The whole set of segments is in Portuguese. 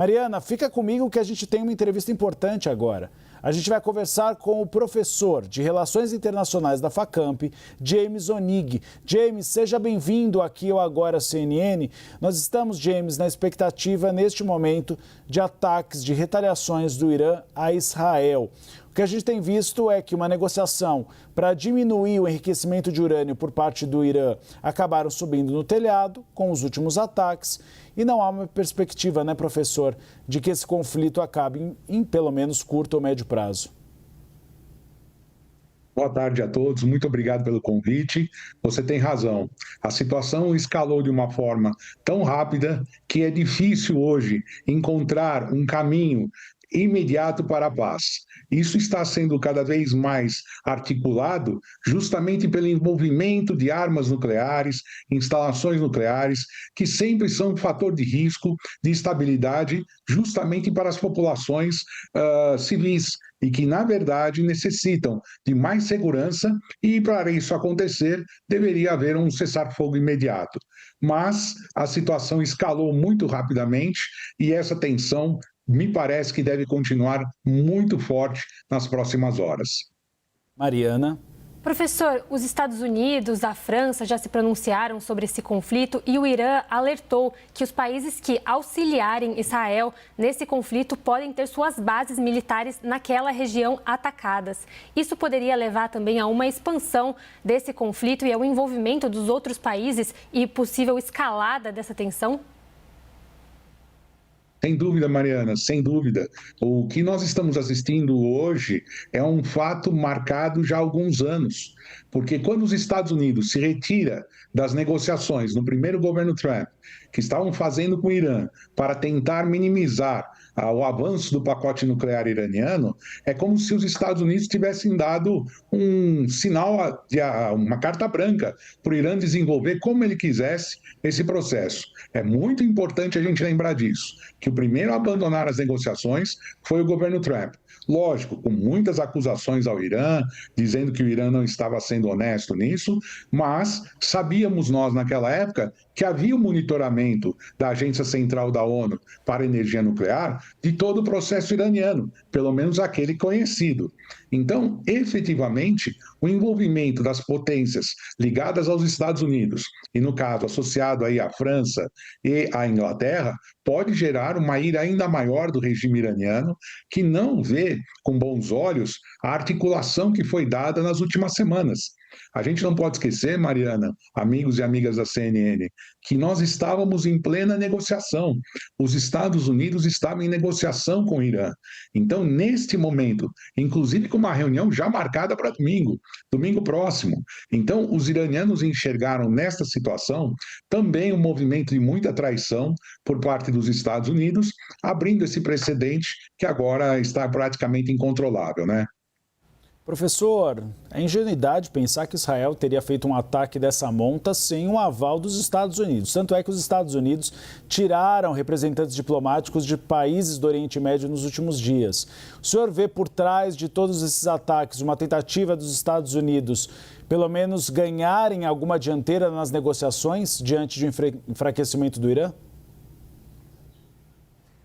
Mariana, fica comigo que a gente tem uma entrevista importante agora. A gente vai conversar com o professor de Relações Internacionais da Facamp, James Onig. James, seja bem-vindo aqui ao Agora CNN. Nós estamos, James, na expectativa neste momento de ataques, de retaliações do Irã a Israel. O que a gente tem visto é que uma negociação para diminuir o enriquecimento de urânio por parte do Irã acabaram subindo no telhado com os últimos ataques e não há uma perspectiva, né, professor, de que esse conflito acabe em pelo menos curto ou médio prazo. Boa tarde a todos, muito obrigado pelo convite. Você tem razão, a situação escalou de uma forma tão rápida que é difícil hoje encontrar um caminho imediato para a paz. Isso está sendo cada vez mais articulado justamente pelo envolvimento de armas nucleares, instalações nucleares, que sempre são um fator de risco, de instabilidade, justamente para as populações civis, e que, na verdade, necessitam de mais segurança e, para isso acontecer, deveria haver um cessar-fogo imediato. Mas a situação escalou muito rapidamente e essa tensão me parece que deve continuar muito forte nas próximas horas. Mariana. Professor, os Estados Unidos, a França já se pronunciaram sobre esse conflito e o Irã alertou que os países que auxiliarem Israel nesse conflito podem ter suas bases militares naquela região atacadas. Isso poderia levar também a uma expansão desse conflito e ao envolvimento dos outros países e possível escalada dessa tensão? Sem dúvida, Mariana, sem dúvida. O que nós estamos assistindo hoje é um fato marcado já há alguns anos, porque quando os Estados Unidos se retira das negociações no primeiro governo Trump, que estavam fazendo com o Irã para tentar minimizar o avanço do pacote nuclear iraniano, é como se os Estados Unidos tivessem dado um sinal, uma carta branca para o Irã desenvolver como ele quisesse esse processo. É muito importante a gente lembrar disso, que o primeiro a abandonar as negociações foi o governo Trump. Lógico, com muitas acusações ao Irã, dizendo que o Irã não estava sendo honesto nisso, mas sabíamos nós naquela época que havia o monitoramento da Agência Central da ONU para a Energia Nuclear de todo o processo iraniano, pelo menos aquele conhecido. Então, efetivamente, o envolvimento das potências ligadas aos Estados Unidos, e no caso associado aí à França e à Inglaterra, pode gerar uma ira ainda maior do regime iraniano, que não vê com bons olhos a articulação que foi dada nas últimas semanas. A gente não pode esquecer, Mariana, amigos e amigas da CNN, que nós estávamos em plena negociação. Os Estados Unidos estavam em negociação com o Irã. Então, neste momento, inclusive com uma reunião já marcada para domingo próximo. Então, os iranianos enxergaram nesta situação também um movimento de muita traição por parte dos Estados Unidos, abrindo esse precedente que agora está praticamente incontrolável, né? Professor, é ingenuidade pensar que Israel teria feito um ataque dessa monta sem o aval dos Estados Unidos. Tanto é que os Estados Unidos tiraram representantes diplomáticos de países do Oriente Médio nos últimos dias. O senhor vê por trás de todos esses ataques uma tentativa dos Estados Unidos, pelo menos, ganharem alguma dianteira nas negociações diante de um enfraquecimento do Irã?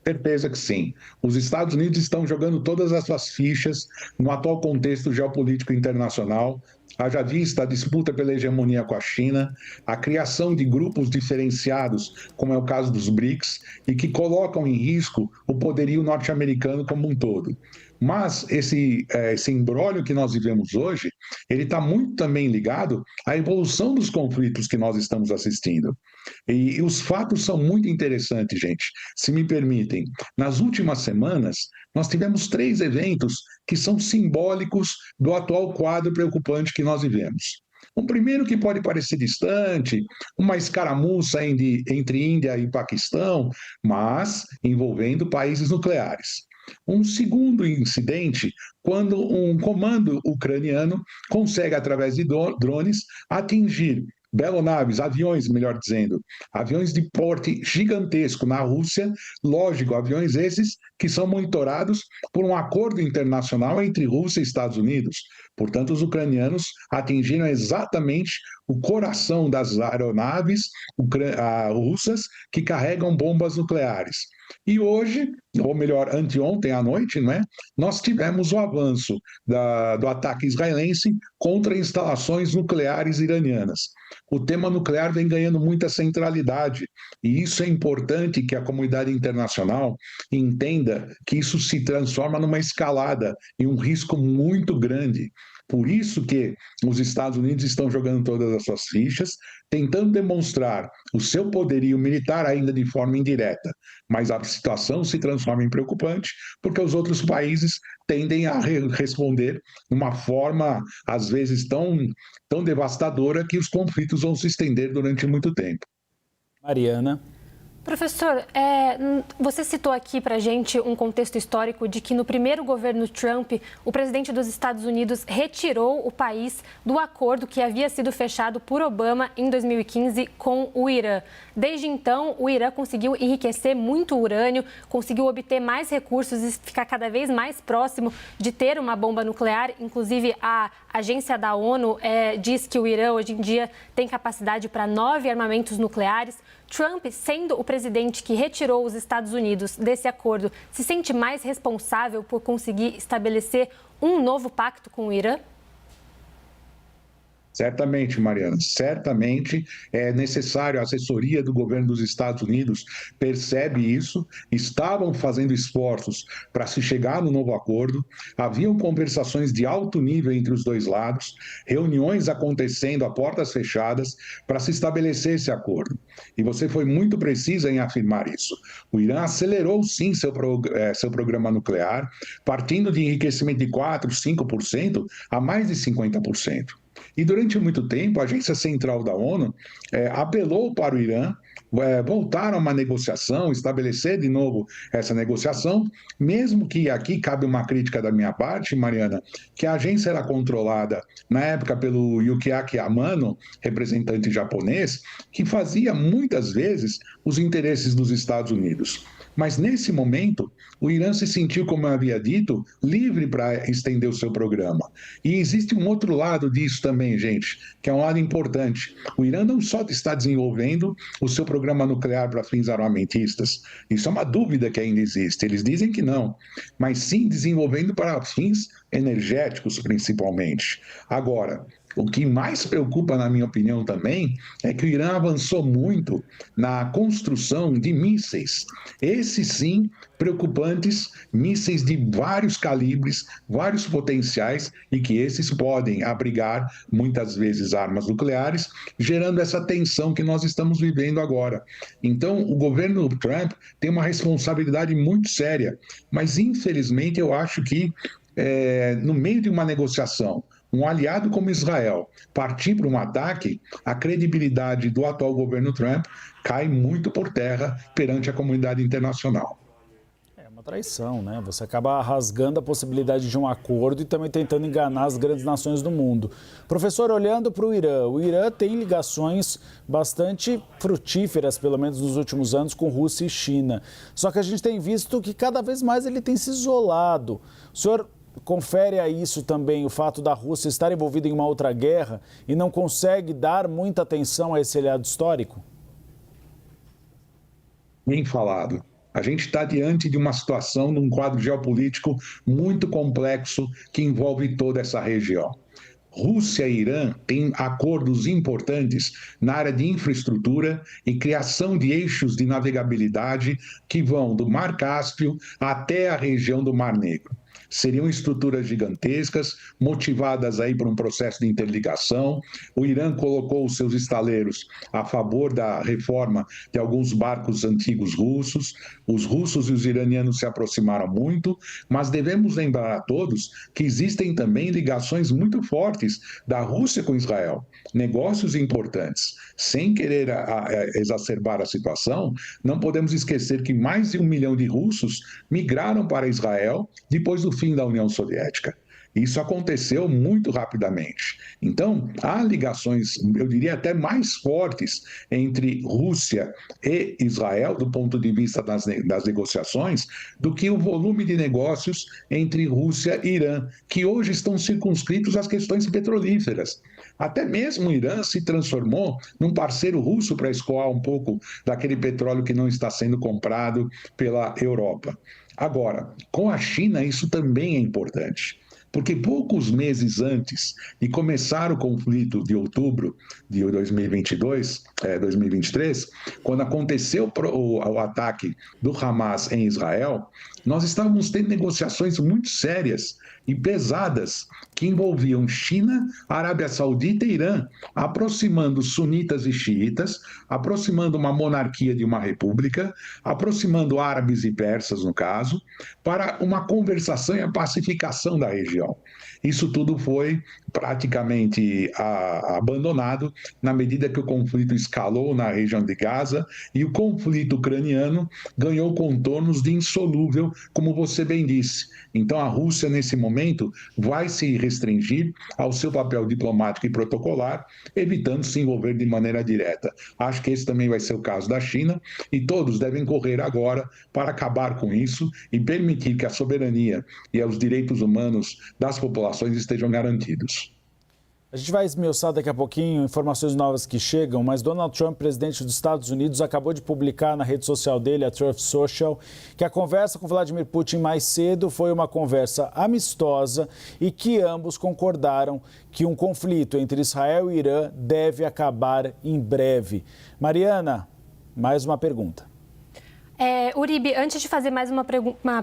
Certeza que sim. Os Estados Unidos estão jogando todas as suas fichas no atual contexto geopolítico internacional, haja vista a disputa pela hegemonia com a China, a criação de grupos diferenciados, como é o caso dos BRICS, e que colocam em risco o poderio norte-americano como um todo. Mas esse imbróglio que nós vivemos hoje, ele está muito também ligado à evolução dos conflitos que nós estamos assistindo. E os fatos são muito interessantes, gente. Se me permitem, nas últimas semanas, nós tivemos 3 eventos que são simbólicos do atual quadro preocupante que nós vivemos. O primeiro, que pode parecer distante, uma escaramuça entre Índia e Paquistão, mas envolvendo países nucleares. Um segundo incidente, quando um comando ucraniano consegue, através de drones, atingir belonaves, aviões, melhor dizendo, aviões de porte gigantesco na Rússia, lógico, aviões esses que são monitorados por um acordo internacional entre Rússia e Estados Unidos. Portanto, os ucranianos atingiram exatamente o coração das aeronaves russas que carregam bombas nucleares. E hoje, ou melhor, anteontem à noite, não é? Nós tivemos o avanço do ataque israelense contra instalações nucleares iranianas. O tema nuclear vem ganhando muita centralidade, e isso é importante que a comunidade internacional entenda que isso se transforma numa escalada e um risco muito grande. Por isso que os Estados Unidos estão jogando todas as suas fichas, tentando demonstrar o seu poderio militar ainda de forma indireta. Mas a situação se transforma em preocupante, porque os outros países tendem a responder de uma forma, às vezes, tão devastadora que os conflitos vão se estender durante muito tempo. Mariana. Professor, você citou aqui para a gente um contexto histórico de que no primeiro governo Trump, o presidente dos Estados Unidos retirou o país do acordo que havia sido fechado por Obama em 2015 com o Irã. Desde então, o Irã conseguiu enriquecer muito urânio, conseguiu obter mais recursos e ficar cada vez mais próximo de ter uma bomba nuclear. Inclusive, a agência da ONU diz que o Irã hoje em dia tem capacidade para 9 armamentos nucleares. Trump, sendo o presidente que retirou os Estados Unidos desse acordo, se sente mais responsável por conseguir estabelecer um novo pacto com o Irã? Certamente, Mariana, certamente é necessário. A assessoria do governo dos Estados Unidos percebe isso, estavam fazendo esforços para se chegar no novo acordo, haviam conversações de alto nível entre os dois lados, reuniões acontecendo a portas fechadas para se estabelecer esse acordo. E você foi muito precisa em afirmar isso. O Irã acelerou sim seu programa nuclear, partindo de enriquecimento de 4%, 5% a mais de 50%. E durante muito tempo, a Agência Central da ONU apelou para o Irã voltar a uma negociação, estabelecer de novo essa negociação, mesmo que aqui cabe uma crítica da minha parte, Mariana, que a agência era controlada na época pelo Yukiaki Amano, representante japonês, que fazia muitas vezes os interesses dos Estados Unidos. Mas nesse momento, o Irã se sentiu, como eu havia dito, livre para estender o seu programa. E existe um outro lado disso também, gente, que é um lado importante. O Irã não só está desenvolvendo o seu programa nuclear para fins armamentistas, isso é uma dúvida que ainda existe, eles dizem que não, mas sim desenvolvendo para fins energéticos, principalmente. Agora, o que mais preocupa, na minha opinião, também, é que o Irã avançou muito na construção de mísseis. Esses, sim, preocupantes, mísseis de vários calibres, vários potenciais, e que esses podem abrigar, muitas vezes, armas nucleares, gerando essa tensão que nós estamos vivendo agora. Então, o governo Trump tem uma responsabilidade muito séria, mas, infelizmente, eu acho que, no meio de uma negociação, um aliado como Israel partir para um ataque, a credibilidade do atual governo Trump cai muito por terra perante a comunidade internacional. É uma traição, né? Você acaba rasgando a possibilidade de um acordo e também tentando enganar as grandes nações do mundo. Professor, olhando para o Irã tem ligações bastante frutíferas, pelo menos nos últimos anos, com Rússia e China. Só que a gente tem visto que cada vez mais ele tem se isolado. O senhor confere a isso também o fato da Rússia estar envolvida em uma outra guerra e não consegue dar muita atenção a esse aliado histórico? Bem falado. A gente está diante de uma situação, num quadro geopolítico muito complexo que envolve toda essa região. Rússia e Irã têm acordos importantes na área de infraestrutura e criação de eixos de navegabilidade que vão do Mar Cáspio até a região do Mar Negro. Seriam estruturas gigantescas, motivadas aí por um processo de interligação. O Irã colocou os seus estaleiros a favor da reforma de alguns barcos antigos russos. Os russos e os iranianos se aproximaram muito, mas devemos lembrar a todos que existem também ligações muito fortes da Rússia com Israel, negócios importantes. Sem querer exacerbar a situação, não podemos esquecer que mais de 1 milhão de russos migraram para Israel depois do fim da União Soviética. Isso aconteceu muito rapidamente. Então, há ligações, eu diria até mais fortes, entre Rússia e Israel, do ponto de vista das negociações, do que o volume de negócios entre Rússia e Irã, que hoje estão circunscritos às questões petrolíferas. Até mesmo o Irã se transformou num parceiro russo para escoar um pouco daquele petróleo que não está sendo comprado pela Europa. Agora, com a China, isso também é importante. Porque poucos meses antes de começar o conflito de outubro de 2023, quando aconteceu o ataque do Hamas em Israel, nós estávamos tendo negociações muito sérias e pesadas que envolviam China, Arábia Saudita e Irã, aproximando sunitas e xiitas, aproximando uma monarquia de uma república, aproximando árabes e persas, no caso, para uma conversação e a pacificação da região. Isso tudo foi praticamente abandonado na medida que o conflito escalou na região de Gaza e o conflito ucraniano ganhou contornos de insolúvel, como você bem disse. Então, a Rússia, nesse momento, vai se restringir ao seu papel diplomático e protocolar, evitando se envolver de maneira direta. Acho que esse também vai ser o caso da China, e todos devem correr agora para acabar com isso e permitir que a soberania e os direitos humanos das populações estejam garantidos. A gente vai esmiuçar daqui a pouquinho informações novas que chegam, mas Donald Trump, presidente dos Estados Unidos, acabou de publicar na rede social dele, a Truth Social, que a conversa com Vladimir Putin mais cedo foi uma conversa amistosa e que ambos concordaram que um conflito entre Israel e Irã deve acabar em breve. Mariana, mais uma pergunta. Uribe, antes de fazer mais uma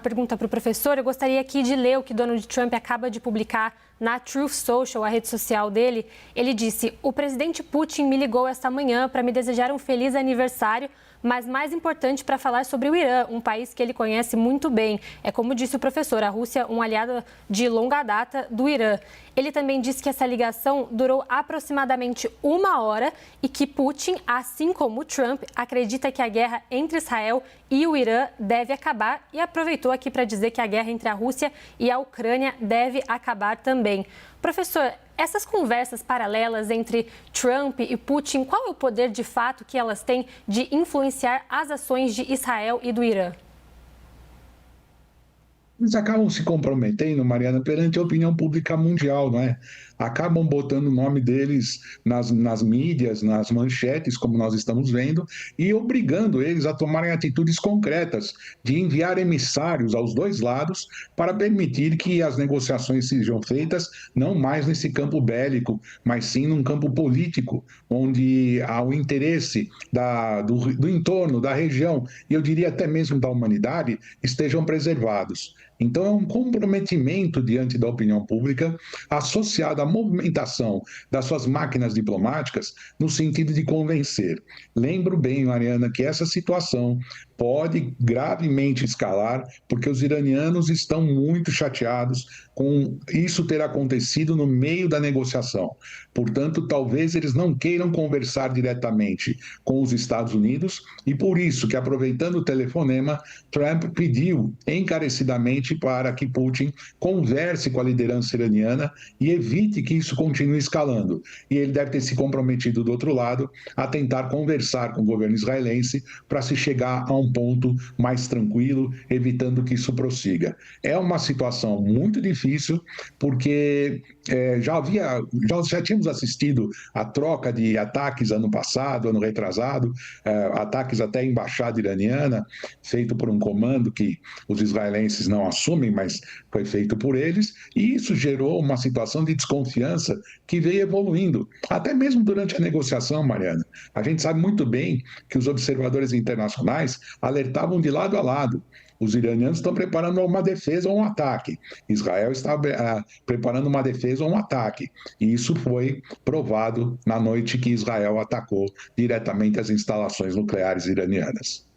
pergunta para o professor, eu gostaria aqui de ler o que Donald Trump acaba de publicar na Truth Social, a rede social dele. Ele disse: o presidente Putin me ligou esta manhã para me desejar um feliz aniversário, mas mais importante para falar sobre o Irã, um país que ele conhece muito bem. É como disse o professor, a Rússia, um aliado de longa data do Irã. Ele também disse que essa ligação durou aproximadamente 1 hora e que Putin, assim como Trump, acredita que a guerra entre Israel e o Irã deve acabar e aproveitou aqui para dizer que a guerra entre a Rússia e a Ucrânia deve acabar também. Professor, essas conversas paralelas entre Trump e Putin, qual é o poder de fato que elas têm de influenciar as ações de Israel e do Irã? Eles acabam se comprometendo, Mariana, perante a opinião pública mundial, não é? Acabam botando o nome deles nas mídias, nas manchetes, como nós estamos vendo, e obrigando eles a tomarem atitudes concretas de enviar emissários aos dois lados para permitir que as negociações sejam feitas não mais nesse campo bélico, mas sim num campo político, onde há o interesse do entorno, da região, e eu diria até mesmo da humanidade, estejam preservados. Então, é um comprometimento diante da opinião pública associado à movimentação das suas máquinas diplomáticas no sentido de convencer. Lembro bem, Mariana, que essa situação pode gravemente escalar, porque os iranianos estão muito chateados com isso ter acontecido no meio da negociação. Portanto, talvez eles não queiram conversar diretamente com os Estados Unidos e por isso que, aproveitando o telefonema, Trump pediu encarecidamente para que Putin converse com a liderança iraniana e evite que isso continue escalando. E ele deve ter se comprometido do outro lado a tentar conversar com o governo israelense para se chegar a um ponto mais tranquilo, evitando que isso prossiga. É uma situação muito difícil, porque já tínhamos assistido a troca de ataques ano passado, ano retrasado, ataques até à embaixada iraniana, feito por um comando que os israelenses não assumem, mas foi feito por eles, e isso gerou uma situação de desconfiança que veio evoluindo, até mesmo durante a negociação, Mariana. A gente sabe muito bem que os observadores internacionais alertavam de lado a lado. Os iranianos estão preparando uma defesa ou um ataque. Israel está preparando uma defesa ou um ataque. E isso foi provado na noite que Israel atacou diretamente as instalações nucleares iranianas.